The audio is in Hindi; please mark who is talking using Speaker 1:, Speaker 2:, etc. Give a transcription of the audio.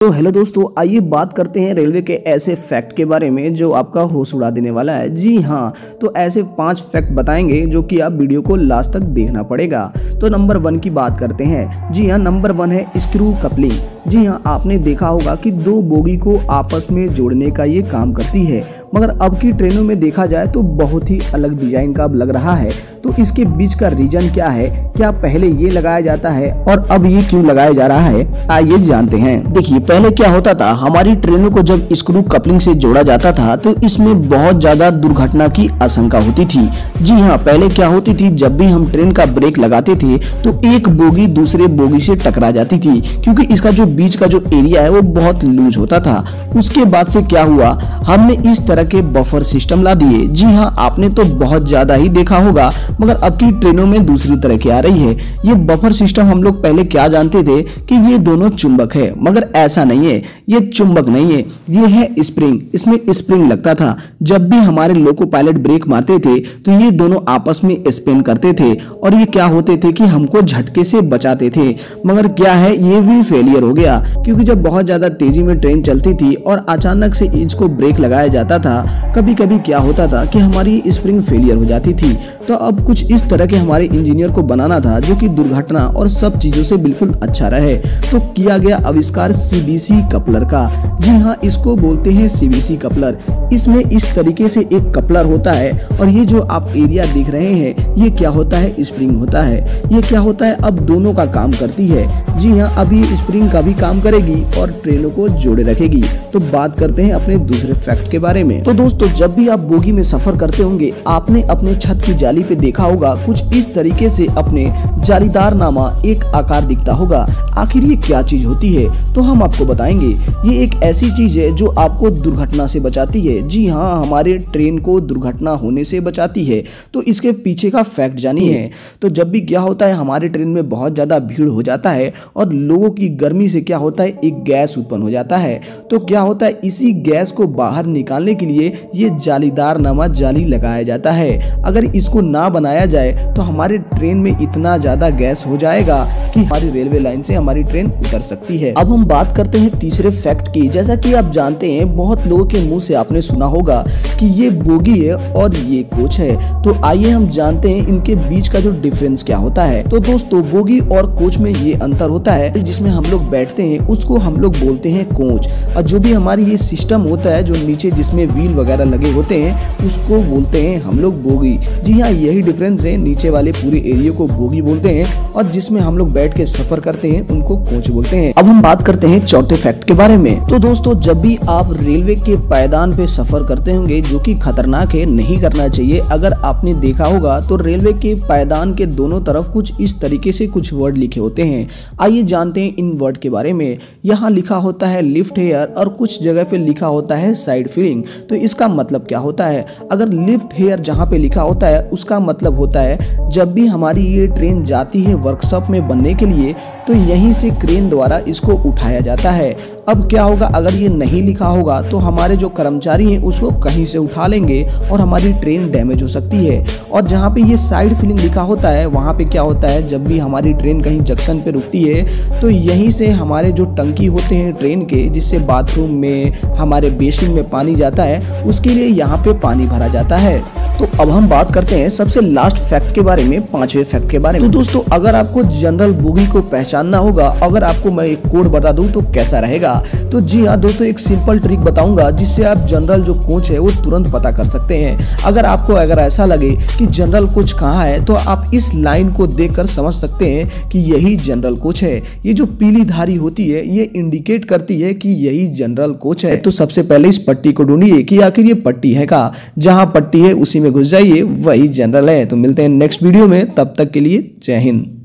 Speaker 1: तो हेलो दोस्तों, आइए बात करते हैं रेलवे के ऐसे फैक्ट के बारे में जो आपका होश उड़ा देने वाला है। जी हाँ, तो ऐसे 5 फैक्ट बताएंगे जो कि आप वीडियो को लास्ट तक देखना पड़ेगा। तो नंबर 1 की बात करते हैं। जी हाँ, नंबर 1 है स्क्रू कपलिंग। जी हाँ, आपने देखा होगा कि 2 बोगी को आपस में जोड़ने का ये काम करती है, मगर अब की ट्रेनों में देखा जाए तो बहुत ही अलग डिजाइन का अब लग रहा है। तो इसके बीच का रीजन क्या है? क्या पहले ये लगाया जाता है और अब ये क्यों लगाया जा रहा है? आइए जानते हैं। देखिए, पहले क्या होता था, हमारी ट्रेनों को जब स्क्रू कपलिंग से जोड़ा जाता था तो इसमें बहुत ज्यादा दुर्घटना की आशंका होती थी। जी हाँ, पहले क्या होती थी, जब भी हम ट्रेन का ब्रेक लगाते थे तो एक बोगी दूसरे बोगी से टकरा जाती थी, क्योंकि इसका जो बीच का जो एरिया है वो बहुत लूज होता था। उसके बाद से क्या हुआ, हमने इस तरह के बफर सिस्टम ला दिए। जी हाँ, आपने तो बहुत ज्यादा ही देखा होगा, मगर अब की ट्रेनों में दूसरी तरह की आ रही है। ये बफर सिस्टम हम लोग पहले क्या जानते थे कि ये दोनों चुंबक है, मगर ऐसा नहीं है। ये चुंबक नहीं है, ये है स्प्रिंग। इसमें स्प्रिंग लगता था। जब भी हमारे लोको पायलट ब्रेक मारते थे तो ये दोनों आपस में स्पिन करते थे और ये क्या होते थे कि हमको झटके से बचाते थे। मगर क्या है, ये भी फेलियर हो गया, क्योंकि जब बहुत ज्यादा तेजी में ट्रेन चलती थी और अचानक से इसको ब्रेक लगाया जाता था, कभी कभी क्या होता था कि हमारी स्प्रिंग फेलियर हो जाती थी। तो अब कुछ इस तरह के हमारे इंजीनियर को बनाना था जो कि दुर्घटना और सब चीजों से बिल्कुल अच्छा रहे। तो किया गया आविष्कार सीबीसी कपलर का। जी हाँ, इसको बोलते हैं सीबीसी कपलर। इसमें इस तरीके से एक कपलर होता है और ये जो आप एरिया देख रहे हैं, ये क्या होता है, स्प्रिंग होता है। ये क्या होता है, अब दोनों का काम करती है। जी हाँ, अब ये स्प्रिंग का भी काम करेगी और ट्रेनों को जोड़े रखेगी। तो बात करते हैं अपने दूसरे फैक्ट के बारे में। तो दोस्तों, जब भी आप बोगी में सफर करते होंगे, आपने अपने छत की जाली पे देखा होगा कुछ इस तरीके से अपने जालीदार नामा एक आकार दिखता होगा। आखिर ये क्या चीज होती है, तो हम आपको बताएंगे। ये एक ऐसी चीज है जो आपको दुर्घटना से बचाती है। जी हाँ, हमारे ट्रेन को दुर्घटना होने से बचाती है। तो इसके पीछे का फैक्ट जानिए। तो जब भी क्या होता है, हमारे ट्रेन में बहुत ज्यादा भीड़ हो जाता है और लोगों की गर्मी से क्या होता है, एक गैस उत्पन्न हो जाता है। तो क्या होता है, इसी गैस को बाहर निकालने के लिए ये जालीदार नामा जाली लगाया जाता है। अगर इसको ना बनाया जाए तो हमारे ट्रेन में इतना ज्यादा गैस हो जाएगा कि हमारी रेलवे लाइन से हमारी ट्रेन उतर सकती है। अब हम बात करते हैं तीसरे फैक्ट की। जैसा कि आप जानते हैं, बहुत लोगों के मुंह से आपने सुना होगा कि ये बोगी है और ये कोच है। तो आइए हम जानते हैं इनके बीच का जो डिफरेंस क्या होता है। तो दोस्तों, बोगी और कोच में ये अंतर होता है, जिसमें हम लोग बैठते हैं उसको हम लोग बोलते हैं कोच, और जो भी हमारी ये सिस्टम होता है जो नीचे जिसमें व्हील वगैरह लगे होते हैं उसको बोलते हैं हम लोग बोगी। जी हाँ, यही डिफरेंस है। नीचे वाले पूरे एरिया को बोगी बोलते हैं और जिसमें हम लोग बैठ के सफर करते हैं उनको कोच बोलते हैं। अब हम बात करते हैं चौथे फैक्ट के बारे में। तो दोस्तों, जब भी आप रेलवे के पायदान पे सफर करते होंगे, जो कि खतरनाक है, नहीं करना चाहिए। अगर आपने देखा होगा तो रेलवे के पायदान के दोनों तरफ कुछ इस तरीके से कुछ वर्ड लिखे होते हैं। आइए जानते हैं इन वर्ड के बारे में। यहाँ लिखा होता है लिफ्ट हेयर और कुछ जगह पे लिखा होता है साइड फीलिंग। तो इसका मतलब क्या होता है? अगर लिफ्ट हेयर जहाँ पे लिखा होता है उसका मतलब होता है जब भी हमारी ये ट्रेन जाती है वर्कशॉप में बनने के लिए तो यहीं से क्रेन द्वारा इसको उठाया जाता है। अब क्या होगा, अगर ये नहीं लिखा होगा तो हमारे जो कर्मचारी हैं उसको कहीं से उठा लेंगे और हमारी ट्रेन डैमेज हो सकती है। और जहाँ पे ये साइड फीलिंग लिखा होता है वहाँ पे क्या होता है, जब भी हमारी ट्रेन कहीं जंक्शन पे रुकती है तो यहीं से हमारे जो टंकी होते हैं ट्रेन के, जिससे बाथरूम में हमारे बेसिन में पानी जाता है, उसके लिए यहाँ पे पानी भरा जाता है। तो अब हम बात करते हैं सबसे लास्ट फैक्ट के बारे में, 5वें फैक्ट के बारे में। तो दोस्तों, अगर आपको जनरल बोगी को पहचानना होगा, अगर आपको मैं एक कोड बता दूं तो कैसा रहेगा? तो जी हाँ दोस्तों, एक सिंपल ट्रिक बताऊंगा जिससे आप जनरल जो कोच है वो तुरंत पता कर सकते हैं। अगर ऐसा लगे कि जनरल कोच कहाँ है तो आप इस लाइन को देखकर समझ सकते हैं कि यही जनरल कोच है। ये जो पीली धारी होती है ये इंडिकेट करती है कि यही जनरल कोच है। तो सबसे पहले इस पट्टी को ढूंढिए कि आखिर ये पट्टी है कहाँ। जहाँ पट्टी है उसी में घुस जाइए, वही जनरल है। तो मिलते हैं नेक्स्ट वीडियो में, तब तक के लिए जय हिंद।